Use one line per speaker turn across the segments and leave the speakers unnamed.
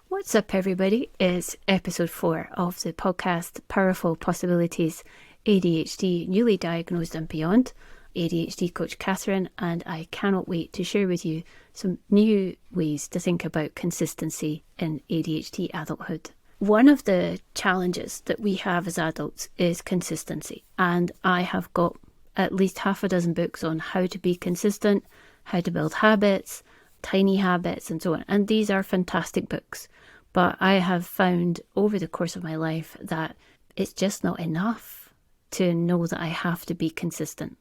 What's up, everybody? It's episode 4 of the podcast Powerful Possibilities, ADHD Newly Diagnosed and Beyond. ADHD coach Katherine, and I cannot wait to share with you some new ways to think about consistency in ADHD adulthood. One of the challenges that we have as adults is consistency, and I have got at least half a dozen books on how to be consistent, how to build habits, tiny habits, and so on. And these are fantastic books. But I have found over the course of my life that it's just not enough to know that I have to be consistent.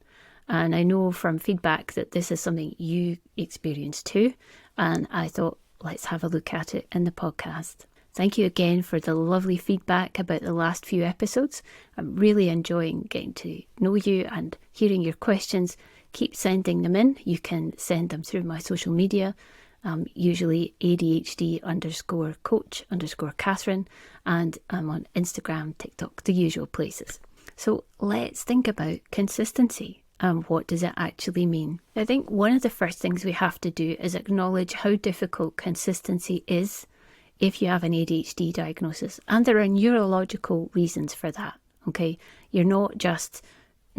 And I know from feedback that this is something you experience too. And I thought, let's have a look at it in the podcast. Thank you again for the lovely feedback about the last few episodes. I'm really enjoying getting to know you and hearing your questions. Keep sending them in. You can send them through my social media. Usually ADHD_coach_Katherine, and I'm on Instagram, TikTok, the usual places. So let's think about consistency and what does it actually mean. I think one of the first things we have to do is acknowledge how difficult consistency is if you have an ADHD diagnosis, and there are neurological reasons for that. Okay, you're not just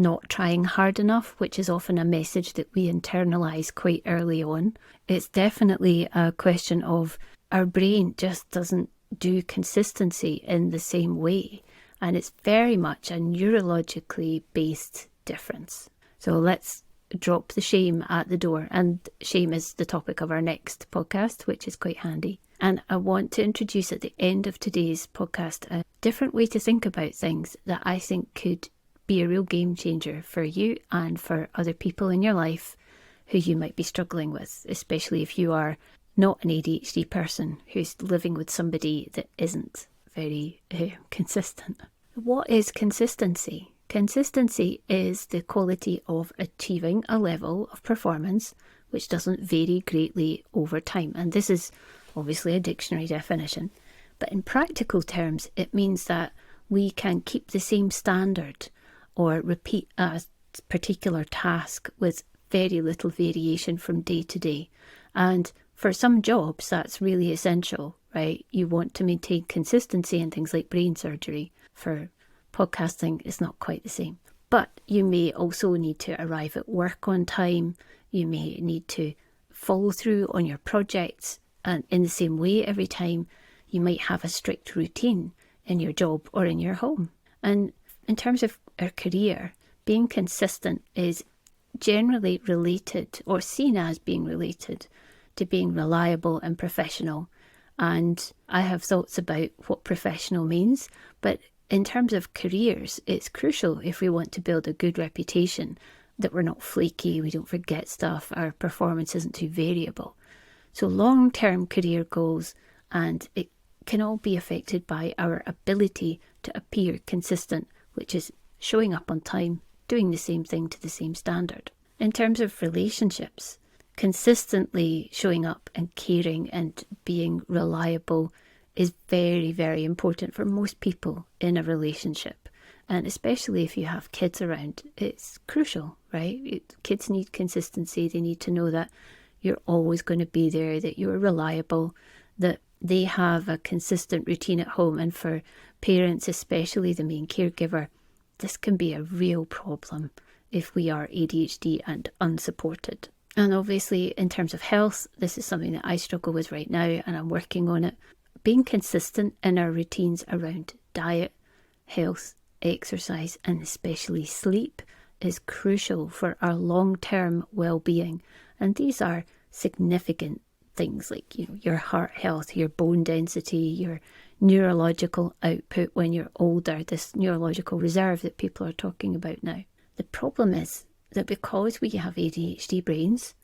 not trying hard enough, which is often a message that we internalize quite early on. It's definitely a question of our brain just doesn't do consistency in the same way. And it's very much a neurologically based difference. So let's drop the shame at the door. And shame is the topic of our next podcast, which is quite handy. And I want to introduce at the end of today's podcast a different way to think about things that I think could be a real game changer for you and for other people in your life who you might be struggling with, especially if you are not an ADHD person who's living with somebody that isn't very consistent. What is consistency? Consistency is the quality of achieving a level of performance which doesn't vary greatly over time. And this is obviously a dictionary definition. But in practical terms, it means that we can keep the same standard or repeat a particular task with very little variation from day to day. And for some jobs, that's really essential, right? You want to maintain consistency in things like brain surgery. For podcasting, it's not quite the same. But you may also need to arrive at work on time. You may need to follow through on your projects and in the same way every time. You might have a strict routine in your job or in your home. And in terms of our career, being consistent is generally related or seen as being related to being reliable and professional. And I have thoughts about what professional means, but in terms of careers, it's crucial if we want to build a good reputation that we're not flaky, we don't forget stuff, our performance isn't too variable. So long-term career goals, and it can all be affected by our ability to appear consistent, which is showing up on time, doing the same thing to the same standard. In terms of relationships, consistently showing up and caring and being reliable is very, very important for most people in a relationship. And especially if you have kids around, it's crucial, right? Kids need consistency. They need to know that you're always going to be there, that you're reliable, that they have a consistent routine at home. And for parents, especially the main caregiver, this can be a real problem if we are ADHD and unsupported. And obviously, in terms of health, this is something that I struggle with right now, and I'm working on it. Being consistent in our routines around diet, health, exercise, and especially sleep is crucial for our long-term well-being. And these are significant things like your heart health, your bone density, your neurological output when you're older, this neurological reserve that people are talking about now. The problem is that because we have ADHD brains,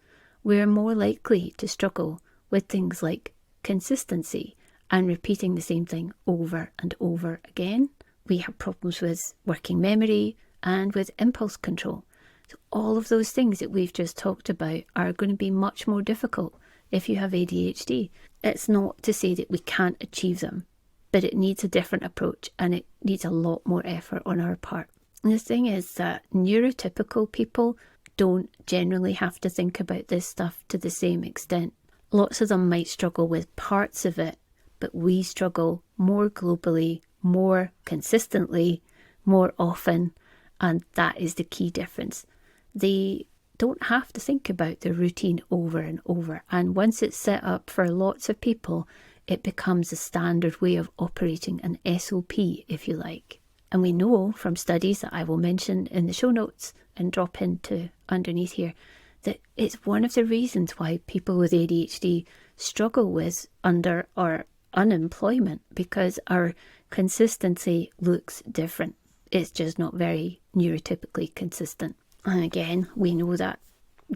we're more likely to struggle with things like consistency and repeating the same thing over and over again. We have problems with working memory and with impulse control. So all of those things that we've just talked about are going to be much more difficult if you have ADHD. It's not to say that we can't achieve them, but it needs a different approach and it needs a lot more effort on our part. And the thing is that neurotypical people don't generally have to think about this stuff to the same extent. Lots of them might struggle with parts of it, but we struggle more globally, more consistently, more often, and that is the key difference. They don't have to think about the routine over and over, and once it's set up for lots of people, it becomes a standard way of operating, an SOP, if you like. And we know from studies that I will mention in the show notes and drop into underneath here, that it's one of the reasons why people with ADHD struggle with under or unemployment, because our consistency looks different. It's just not very neurotypically consistent. And again, we know that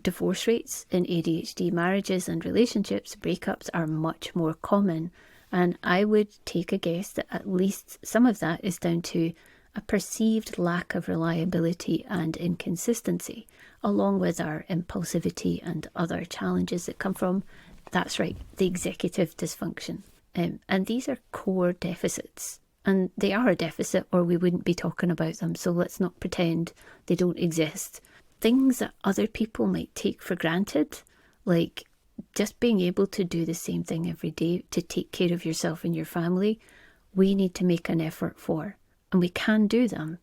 divorce rates in ADHD marriages and relationships, breakups, are much more common. And I would take a guess that at least some of that is down to a perceived lack of reliability and inconsistency, along with our impulsivity and other challenges that come from, that's right, the executive dysfunction. And these are core deficits. And they are a deficit, or we wouldn't be talking about them. So let's not pretend they don't exist. Things that other people might take for granted, like just being able to do the same thing every day to take care of yourself and your family, we need to make an effort for. And we can do them,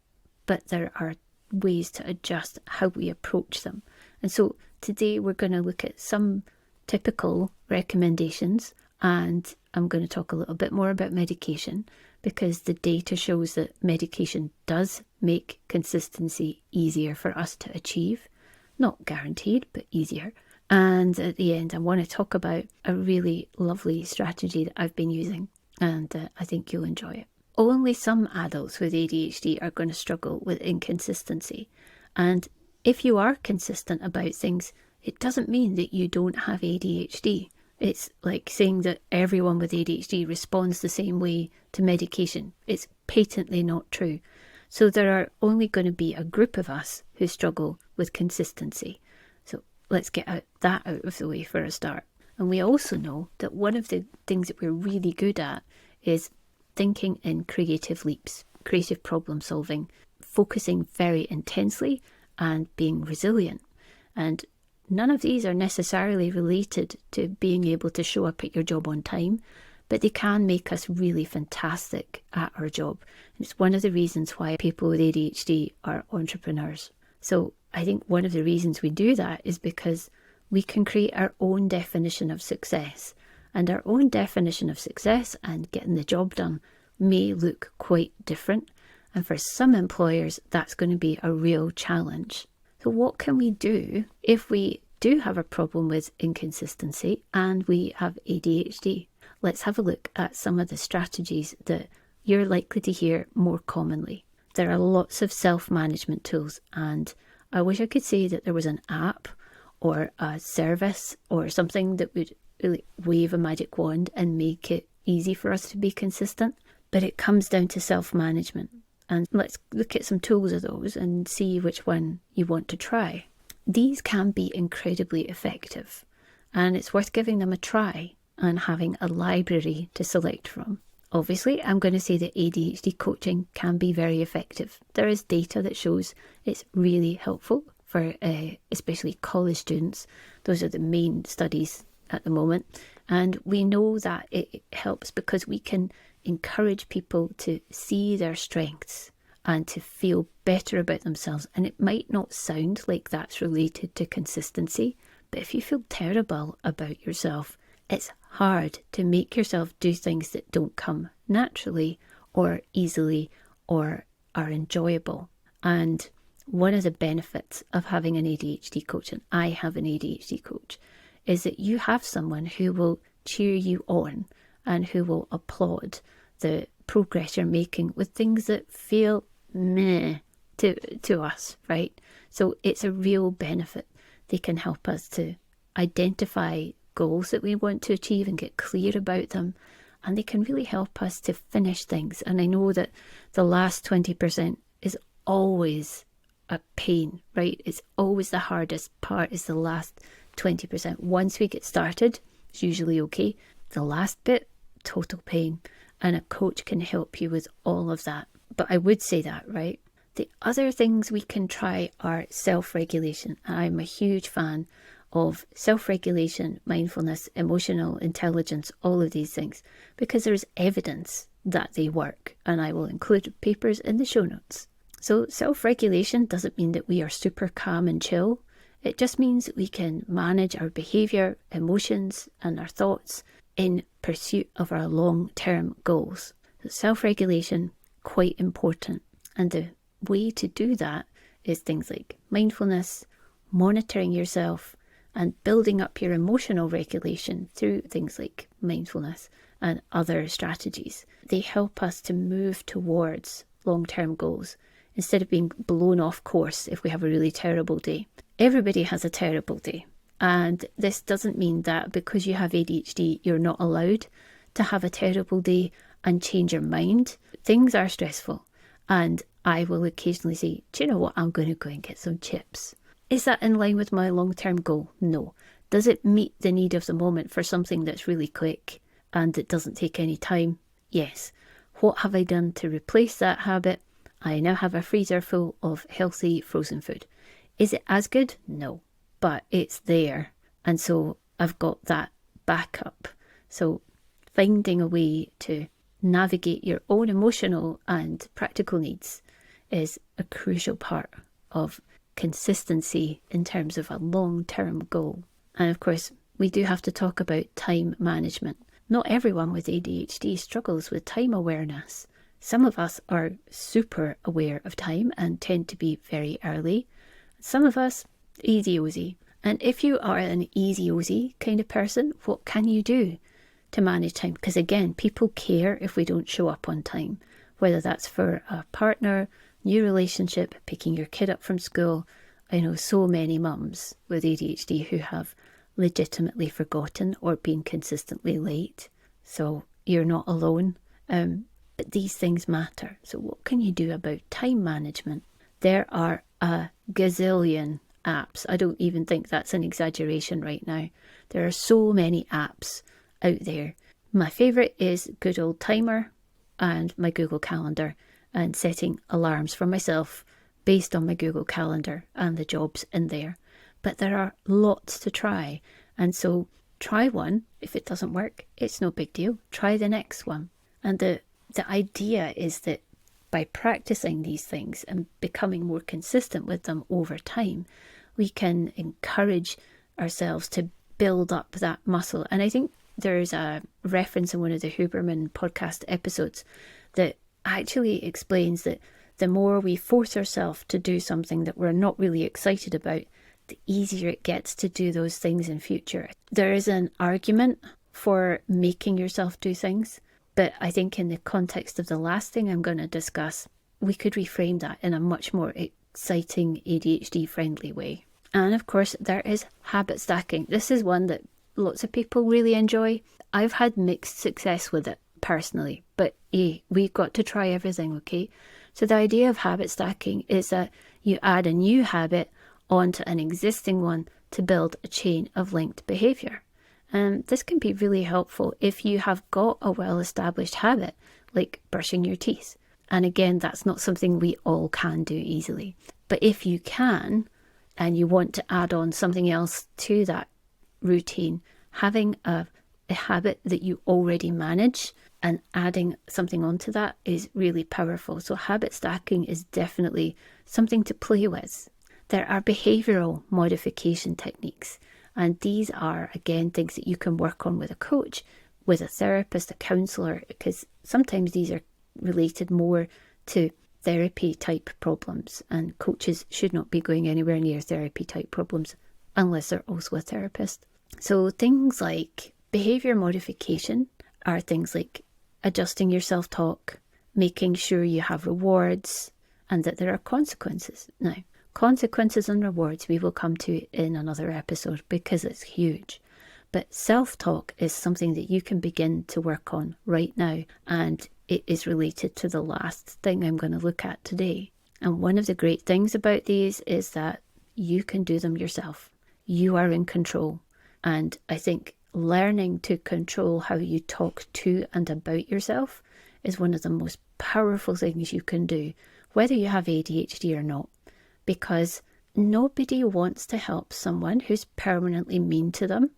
but there are ways to adjust how we approach them. And so today we're going to look at some typical recommendations, and I'm going to talk a little bit more about medication, because the data shows that medication does make consistency easier for us to achieve. Not guaranteed, but easier. And at the end, I want to talk about a really lovely strategy that I've been using, and I think you'll enjoy it. Only some adults with ADHD are going to struggle with inconsistency. And if you are consistent about things, it doesn't mean that you don't have ADHD. It's like saying that everyone with ADHD responds the same way to medication. It's patently not true. So there are only going to be a group of us who struggle with consistency. So let's get that out of the way for a start. And we also know that one of the things that we're really good at is thinking in creative leaps, creative problem solving, focusing very intensely, and being resilient. And none of these are necessarily related to being able to show up at your job on time, but they can make us really fantastic at our job. And it's one of the reasons why people with ADHD are entrepreneurs. So I think one of the reasons we do that is because we can create our own definition of success. And our own definition of success and getting the job done may look quite different. And for some employers, that's going to be a real challenge. So what can we do if we do have a problem with inconsistency and we have ADHD? Let's have a look at some of the strategies that you're likely to hear more commonly. There are lots of self-management tools, and I wish I could say that there was an app or a service or something that would really wave a magic wand and make it easy for us to be consistent, but it comes down to self-management. And let's look at some tools of those and see which one you want to try. These can be incredibly effective, and it's worth giving them a try and having a library to select from. Obviously, I'm going to say that ADHD coaching can be very effective. There is data that shows it's really helpful for especially college students. Those are the main studies at the moment. And we know that it helps because we can encourage people to see their strengths and to feel better about themselves. And it might not sound like that's related to consistency, but if you feel terrible about yourself, it's hard to make yourself do things that don't come naturally or easily or are enjoyable. And one of the benefits of having an ADHD coach, and I have an ADHD coach, is that you have someone who will cheer you on and who will applaud the progress you're making with things that feel meh to us, right? So it's a real benefit. They can help us to identify goals that we want to achieve and get clear about them, and they can really help us to finish things. And I know that the last 20% is always a pain, right? It's always the hardest part, is the last 20%. Once we get started, it's usually okay. The last bit, total pain. And a coach can help you with all of that. But I would say that, right? The other things we can try are self-regulation. I'm a huge fan of self-regulation, mindfulness, emotional intelligence, all of these things, because there's evidence that they work, and I will include papers in the show notes. So self-regulation doesn't mean that we are super calm and chill. It just means that we can manage our behaviour, emotions and our thoughts in pursuit of our long-term goals. So self-regulation, quite important. And the way to do that is things like mindfulness, monitoring yourself, and building up your emotional regulation through things like mindfulness and other strategies. They help us to move towards long-term goals instead of being blown off course if we have a really terrible day. Everybody has a terrible day. And this doesn't mean that because you have ADHD, you're not allowed to have a terrible day and change your mind. Things are stressful. And I will occasionally say, do you know what? I'm going to go and get some chips. Is that in line with my long-term goal? No. Does it meet the need of the moment for something that's really quick and it doesn't take any time? Yes. What have I done to replace that habit? I now have a freezer full of healthy frozen food. Is it as good? No. But it's there. And so I've got that backup. So finding a way to navigate your own emotional and practical needs is a crucial part of consistency in terms of a long-term goal. And of course, we do have to talk about time management. Not everyone with ADHD struggles with time awareness. Some of us are super aware of time and tend to be very early. Some of us, easy-ozy. And if you are an easy-ozy kind of person, what can you do to manage time? Because again, people care if we don't show up on time, whether that's for a partner, new relationship, picking your kid up from school. I know so many mums with ADHD who have legitimately forgotten or been consistently late. So you're not alone. But these things matter. So what can you do about time management? There are a gazillion apps. I don't even think that's an exaggeration right now. There are so many apps out there. My favourite is good old Timer and my Google Calendar, and setting alarms for myself based on my Google Calendar and the jobs in there. But there are lots to try. And so try one. If it doesn't work, it's no big deal. Try the next one. And the idea is that by practicing these things and becoming more consistent with them over time, we can encourage ourselves to build up that muscle. And I think there's a reference in one of the Huberman podcast episodes that actually explains that the more we force ourselves to do something that we're not really excited about, the easier it gets to do those things in future. There is an argument for making yourself do things, but I think in the context of the last thing I'm going to discuss, we could reframe that in a much more exciting ADHD friendly way. And of course, there is habit stacking. This is one that lots of people really enjoy. I've had mixed success with it personally, but we've got to try everything, okay? So the idea of habit stacking is that you add a new habit onto an existing one to build a chain of linked behaviour. And this can be really helpful if you have got a well-established habit, like brushing your teeth. And again, that's not something we all can do easily. But if you can, and you want to add on something else to that routine, having a habit that you already manage and adding something onto that is really powerful. So habit stacking is definitely something to play with. There are behavioural modification techniques, and these are, again, things that you can work on with a coach, with a therapist, a counsellor, because sometimes these are related more to therapy type problems, and coaches should not be going anywhere near therapy type problems unless they're also a therapist. So things like behaviour modification are things like adjusting your self-talk, making sure you have rewards, and that there are consequences. Now, consequences and rewards we will come to in another episode because it's huge. But self-talk is something that you can begin to work on right now, and it is related to the last thing I'm going to look at today. And one of the great things about these is that you can do them yourself. You are in control. And I think learning to control how you talk to and about yourself is one of the most powerful things you can do, whether you have ADHD or not. Because nobody wants to help someone who's permanently mean to them.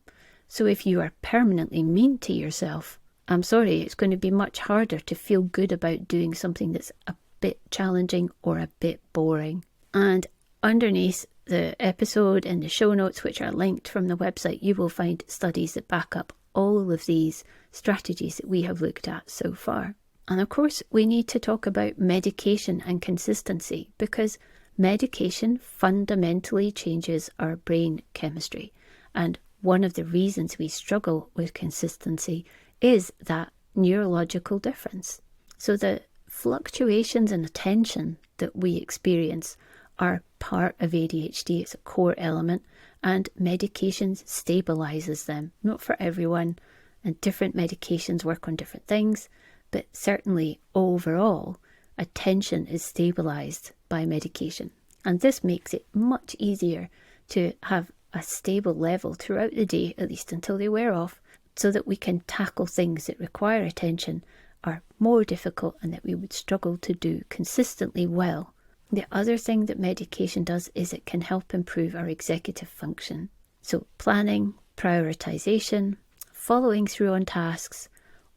So if you are permanently mean to yourself, I'm sorry, it's going to be much harder to feel good about doing something that's a bit challenging or a bit boring. And underneath the episode and the show notes, which are linked from the website, you will find studies that back up all of these strategies that we have looked at so far. And of course, we need to talk about medication and consistency, because medication fundamentally changes our brain chemistry. And one of the reasons we struggle with consistency is that neurological difference. So the fluctuations in attention that we experience are part of ADHD. It's a core element, and medications stabilizes them. Not for everyone, and different medications work on different things, but certainly overall, attention is stabilized by medication. And this makes it much easier to have a stable level throughout the day, at least until they wear off, so that we can tackle things that require attention, are more difficult, and that we would struggle to do consistently well. The other thing that medication does is it can help improve our executive function. So planning, prioritization, following through on tasks,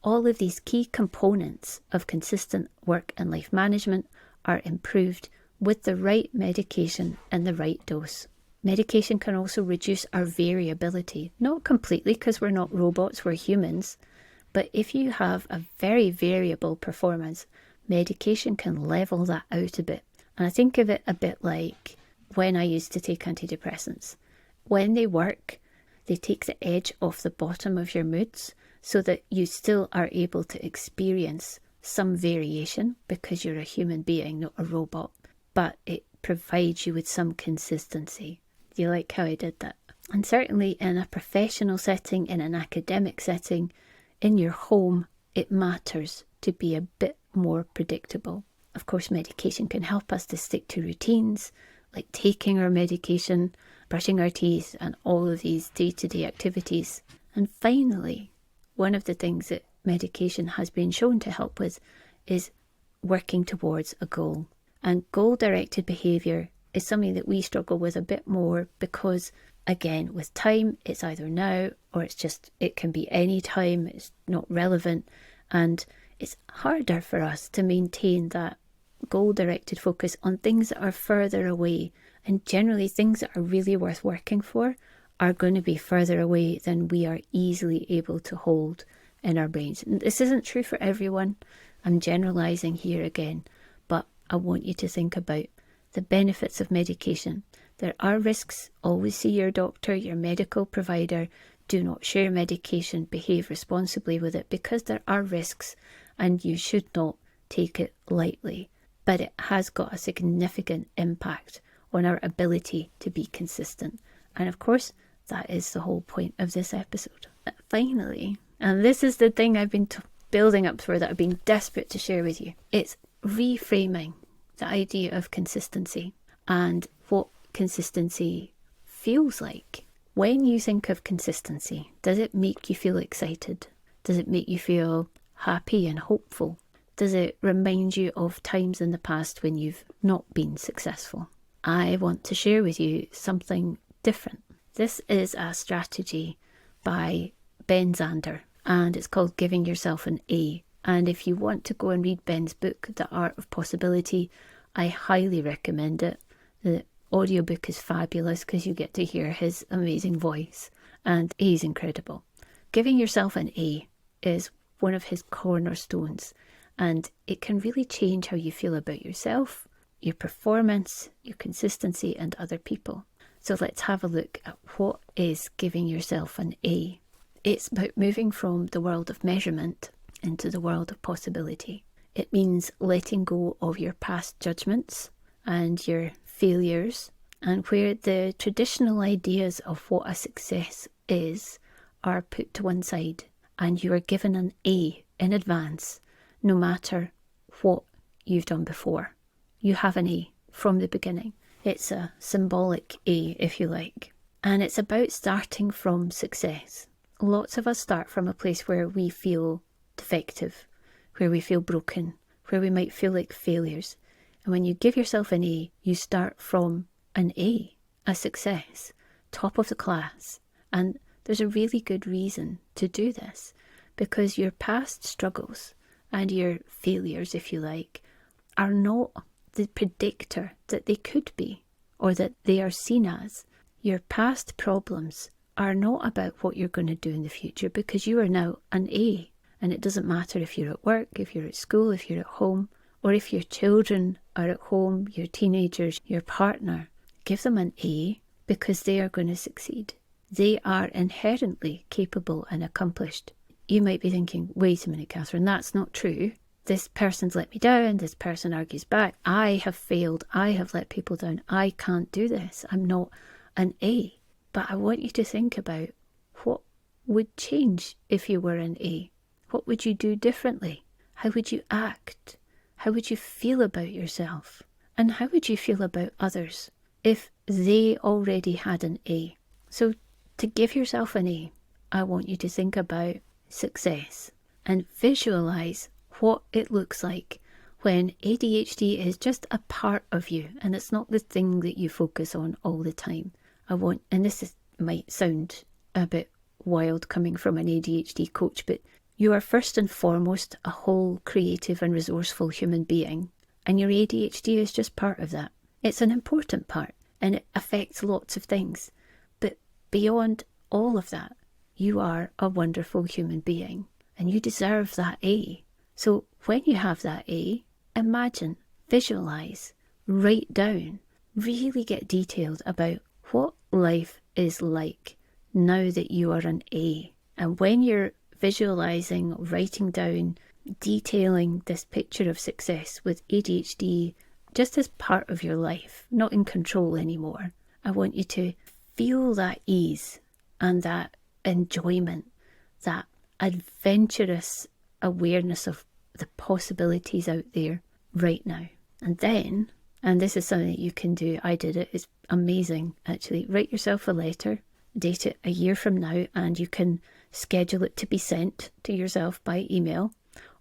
all of these key components of consistent work and life management are improved with the right medication and the right dose. Medication can also reduce our variability, not completely, because we're not robots, we're humans, but if you have a very variable performance, medication can level that out a bit. And I think of it a bit like when I used to take antidepressants. When they work, they take the edge off the bottom of your moods so that you still are able to experience some variation, because you're a human being, not a robot, but it provides you with some consistency. Do you like how I did that? And certainly in a professional setting, in an academic setting, in your home, it matters to be a bit more predictable. Of course, medication can help us to stick to routines, like taking our medication, brushing our teeth, and all of these day-to-day activities. And finally, one of the things that medication has been shown to help with is working towards a goal. And goal-directed behaviour is something that we struggle with a bit more because, again, with time, it's either now or it can be any time, it's not relevant, and it's harder for us to maintain that goal-directed focus on things that are further away. And generally, things that are really worth working for are going to be further away than we are easily able to hold in our brains. And this isn't true for everyone. I'm generalising here again, but I want you to think about the benefits of medication. There are risks. Always see your doctor, your medical provider. Do not share medication. Behave responsibly with it, because there are risks and you should not take it lightly. But it has got a significant impact on our ability to be consistent. And of course, that is the whole point of this episode. Finally, and this is the thing I've been building up for, that I've been desperate to share with you, it's reframing the idea of consistency and what consistency feels like. When you think of consistency, does it make you feel excited? Does it make you feel happy and hopeful? Does it remind you of times in the past when you've not been successful? I want to share with you something different. This is a strategy by Ben Zander, and it's called Giving Yourself an A. And if you want to go and read Ben's book, The Art of Possibility, I highly recommend it. The audiobook is fabulous because you get to hear his amazing voice, and he's incredible. Giving Yourself an A is one of his cornerstones, and it can really change how you feel about yourself, your performance, your consistency, and other people. So let's have a look at what is giving yourself an A. It's about moving from the world of measurement into the world of possibility. It means letting go of your past judgments and your failures, and where the traditional ideas of what a success is are put to one side, and you are given an A in advance, no matter what you've done before. You have an A from the beginning. It's a symbolic A, if you like. And it's about starting from success. Lots of us start from a place where we feel defective, where we feel broken, where we might feel like failures. And when you give yourself an A, you start from an A, a success, top of the class. And there's a really good reason to do this, because your past struggles and your failures, if you like, are not the predictor that they could be or that they are seen as. Your past problems are not about what you're going to do in the future, because you are now an A. And it doesn't matter if you're at work, if you're at school, if you're at home, or if your children are at home, your teenagers, your partner. Give them an A, because they are going to succeed. They are inherently capable and accomplished. You might be thinking, wait a minute, Katherine, that's not true. This person's let me down, this person argues back, I have failed, I have let people down, I can't do this, I'm not an A. But I want you to think about what would change if you were an A. What would you do differently? How would you act? How would you feel about yourself? And how would you feel about others if they already had an A? So to give yourself an A, I want you to think about success and visualize what it looks like when ADHD is just a part of you and it's not the thing that you focus on all the time. And this might sound a bit wild coming from an ADHD coach, but you are first and foremost a whole, creative and resourceful human being, and your ADHD is just part of that. It's an important part, and it affects lots of things. But beyond all of that, you are a wonderful human being, and you deserve that A. So when you have that A, imagine, visualize, write down, really get detailed about what life is like now that you are an A. And when you're visualizing, writing down, detailing this picture of success with ADHD just as part of your life, not in control anymore, I want you to feel that ease and that enjoyment, that adventurous awareness of the possibilities out there right now. And then, and this is something that you can do, I did it, it's amazing actually, write yourself a letter, date it a year from now, and you can schedule it to be sent to yourself by email,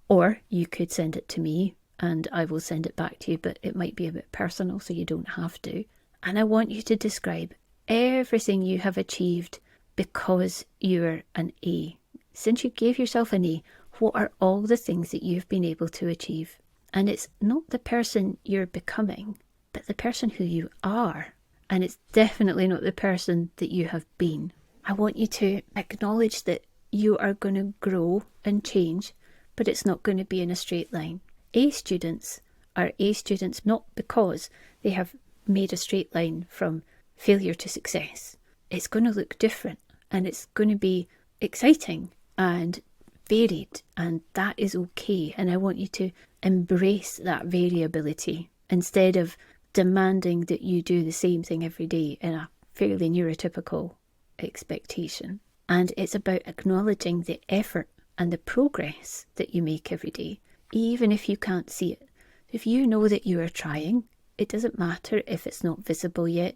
or you could send it to me and I will send it back to you, but it might be a bit personal, so you don't have to. And I want you to describe everything you have achieved because you're an A. Since you gave yourself an A, what are all the things that you've been able to achieve? And it's not the person you're becoming, but the person who you are. And it's definitely not the person that you have been. I want you to acknowledge that you are going to grow and change, but it's not going to be in a straight line. A students are A students not because they have made a straight line from failure to success. It's going to look different, and it's going to be exciting and varied, and that is okay. And I want you to embrace that variability instead of demanding that you do the same thing every day in a fairly neurotypical expectation. And it's about acknowledging the effort and the progress that you make every day, even if you can't see it. If you know that you are trying, it doesn't matter if it's not visible yet.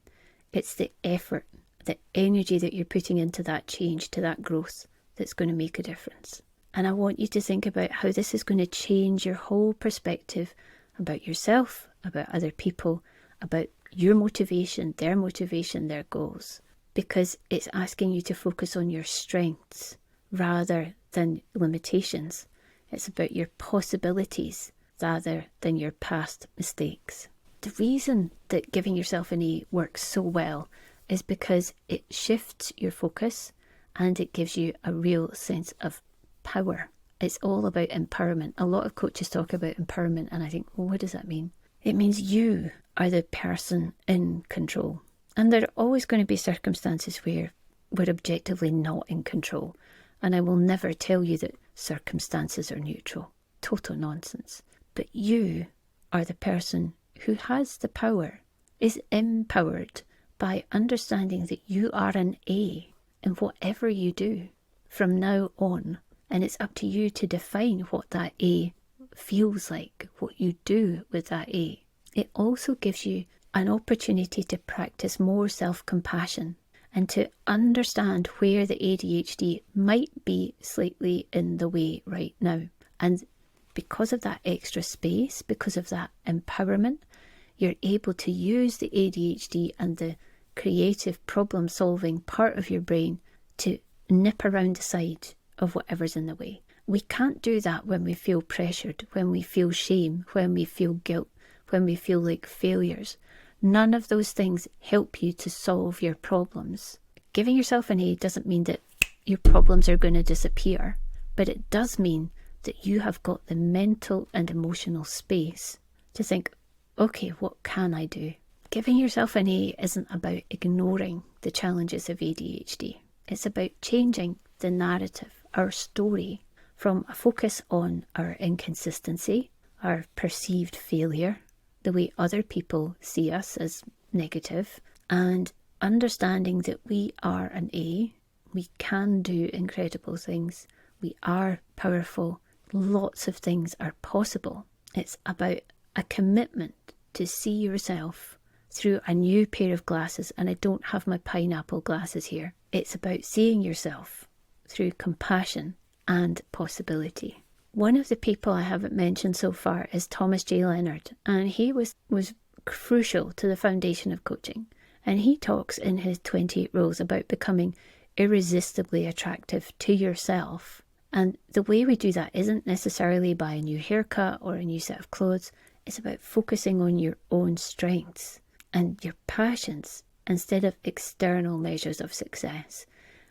It's the effort, the energy that you're putting into that change, to that growth, that's going to make a difference. And I want you to think about how this is going to change your whole perspective about yourself, about other people, about your motivation, their goals. Because it's asking you to focus on your strengths rather than limitations. It's about your possibilities rather than your past mistakes. The reason that giving yourself an A works so well is because it shifts your focus and it gives you a real sense of power. It's all about empowerment. A lot of coaches talk about empowerment and I think, well, what does that mean? It means you are the person in control. And there are always going to be circumstances where we're objectively not in control. And I will never tell you that circumstances are neutral. Total nonsense. But you are the person who has the power, is empowered by understanding that you are an A in whatever you do from now on. And it's up to you to define what that A feels like, what you do with that A. It also gives you an opportunity to practice more self-compassion and to understand where the ADHD might be slightly in the way right now. And because of that extra space, because of that empowerment, you're able to use the ADHD and the creative problem-solving part of your brain to nip around the side of whatever's in the way. We can't do that when we feel pressured, when we feel shame, when we feel guilt, when we feel like failures. None of those things help you to solve your problems. Giving yourself an A doesn't mean that your problems are going to disappear, but it does mean that you have got the mental and emotional space to think, okay, what can I do? Giving yourself an A isn't about ignoring the challenges of ADHD. It's about changing the narrative, our story, from a focus on our inconsistency, our perceived failure, the way other people see us as negative, and understanding that we are an A, we can do incredible things, we are powerful, lots of things are possible. It's about a commitment to see yourself through a new pair of glasses, and I don't have my pineapple glasses here. It's about seeing yourself through compassion and possibility. One of the people I haven't mentioned so far is Thomas J. Leonard, and he was crucial to the foundation of coaching. And he talks in his 28 Rules about becoming irresistibly attractive to yourself. And the way we do that isn't necessarily by a new haircut or a new set of clothes. It's about focusing on your own strengths and your passions instead of external measures of success.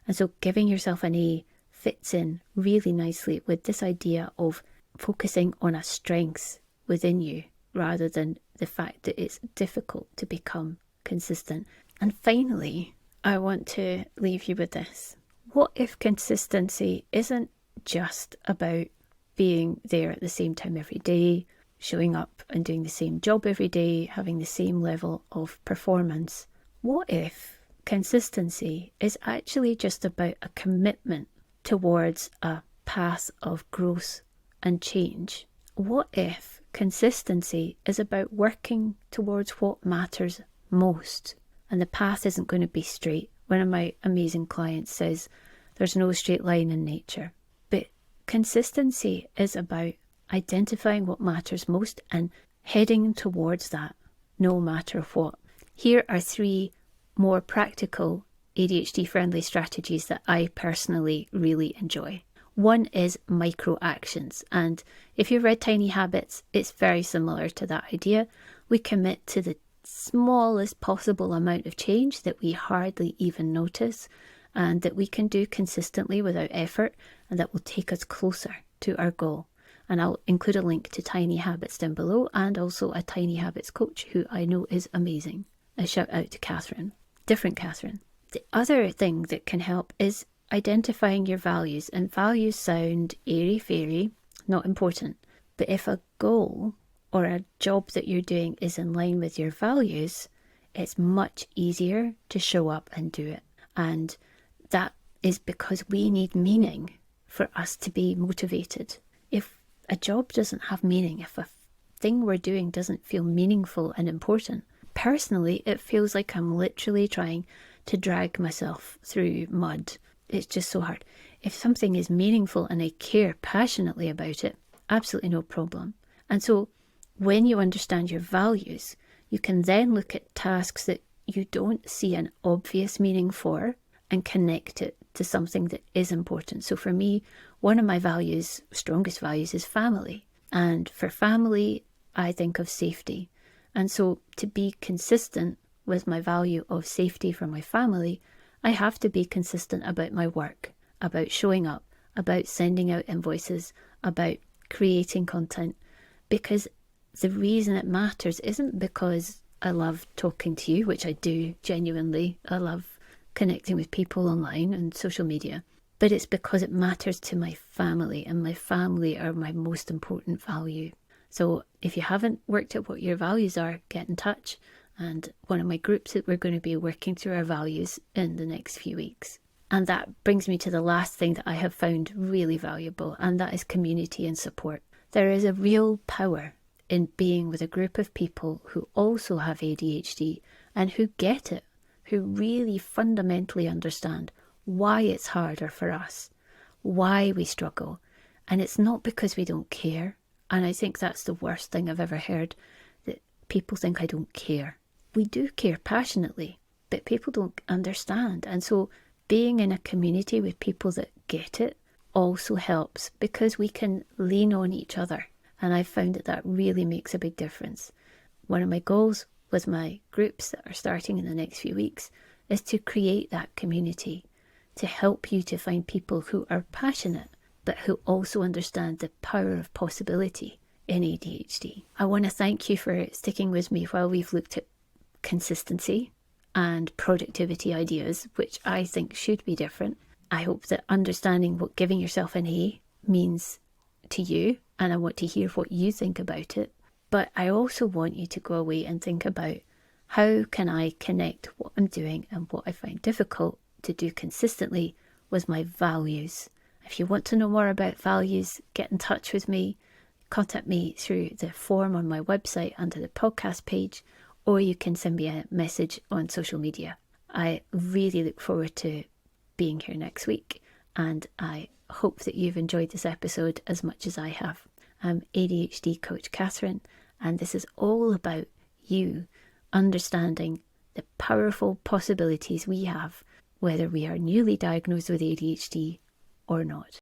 And so giving yourself an A fits in really nicely with this idea of focusing on a strength within you rather than the fact that it's difficult to become consistent. And finally, I want to leave you with this. What if consistency isn't just about being there at the same time every day, showing up and doing the same job every day, having the same level of performance? What if consistency is actually just about a commitment towards a path of growth and change? What if consistency is about working towards what matters most, and the path isn't going to be straight? One of my amazing clients says there's no straight line in nature, but consistency is about identifying what matters most and heading towards that no matter what. Here are 3 more practical ADHD friendly strategies that I personally really enjoy. One is micro actions, and if you've read Tiny Habits, it's very similar to that idea. We commit to the smallest possible amount of change that we hardly even notice and that we can do consistently without effort, and that will take us closer to our goal. And I'll include a link to Tiny Habits down below, and also a Tiny Habits coach who I know is amazing. A shout out to Katherine, different Katherine. The other thing that can help is identifying your values, and values sound airy-fairy, not important. But if a goal or a job that you're doing is in line with your values, it's much easier to show up and do it. And that is because we need meaning for us to be motivated. If a job doesn't have meaning, if a thing we're doing doesn't feel meaningful and important, personally, it feels like I'm literally trying to drag myself through mud. It's just so hard. If something is meaningful and I care passionately about it, absolutely no problem. And so when you understand your values, you can then look at tasks that you don't see an obvious meaning for and connect it to something that is important. So for me, one of my values, strongest values, is family. And for family, I think of safety. And so to be consistent with my value of safety for my family, I have to be consistent about my work, about showing up, about sending out invoices, about creating content. Because the reason it matters isn't because I love talking to you, which I do genuinely. I love connecting with people online and social media. But it's because it matters to my family, and my family are my most important value. So if you haven't worked out what your values are, get in touch. And one of my groups that we're going to be working through our values in the next few weeks. And that brings me to the last thing that I have found really valuable, and that is community and support. There is a real power in being with a group of people who also have ADHD and who get it, who really fundamentally understand why it's harder for us, why we struggle. And it's not because we don't care. And I think that's the worst thing I've ever heard, that people think I don't care. We do care passionately, but people don't understand. And so being in a community with people that get it also helps, because we can lean on each other. And I've found that that really makes a big difference. One of my goals with my groups that are starting in the next few weeks is to create that community, to help you to find people who are passionate, but who also understand the power of possibility in ADHD. I want to thank you for sticking with me while we've looked at consistency and productivity ideas, which I think should be different. I hope that understanding what giving yourself an A means to you, and I want to hear what you think about it. But I also want you to go away and think about, how can I connect what I'm doing and what I find difficult to do consistently with my values? If you want to know more about values, get in touch with me. Contact me through the form on my website under the podcast page, or you can send me a message on social media. I really look forward to being here next week, and I hope that you've enjoyed this episode as much as I have. I'm ADHD coach Katherine, and this is all about you understanding the powerful possibilities we have, whether we are newly diagnosed with ADHD or not.